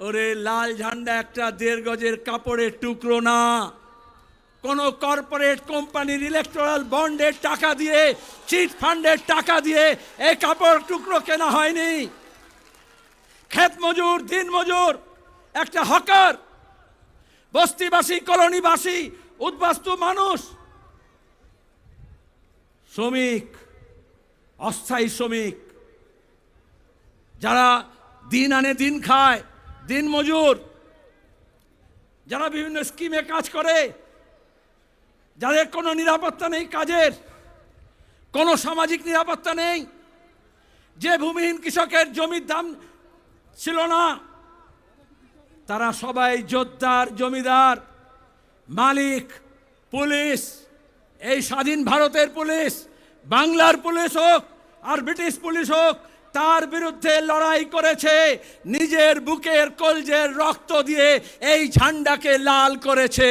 ওরে লাল ঝান্ডা একটা 1.5 গজের কাপড়ের টুকরো না, কোন কর্পোরেট কোম্পানির ইলেকট্রাল বন্ডের টাকা দিয়ে, চিট ফান্ডের টাকা দিয়ে এই কাপড় টুকরো কেনা হয়নি। ক্ষেত মজুর, দিন মজুর, একটা হকার, বস্তিবাসী, কলোনিবাসী, উদ্বাস্তু মানুষ, শ্রমিক, অস্থায়ী শ্রমিক, যারা দিন আনে দিন খায়, দিন মজুর, যারা বিভিন্ন স্কিমে কাজ করে, যাদের কোনো নিরাপত্তা নেই, কাজের কোনো সামাজিক নিরাপত্তা নেই, যে ভূমিহীন কৃষকের জমির দাম ছিল না, তারা সবাই জোরদার, জমিদার, মালিক, পুলিশ, এই স্বাধীন ভারতের পুলিশ, বাংলার পুলিশ হোক আর ব্রিটিশ পুলিশ হোক, তার বিরুদ্ধে লড়াই করেছে, নিজের বুকের কলজের রক্ত দিয়ে এই ঝান্ডাকে লাল করেছে।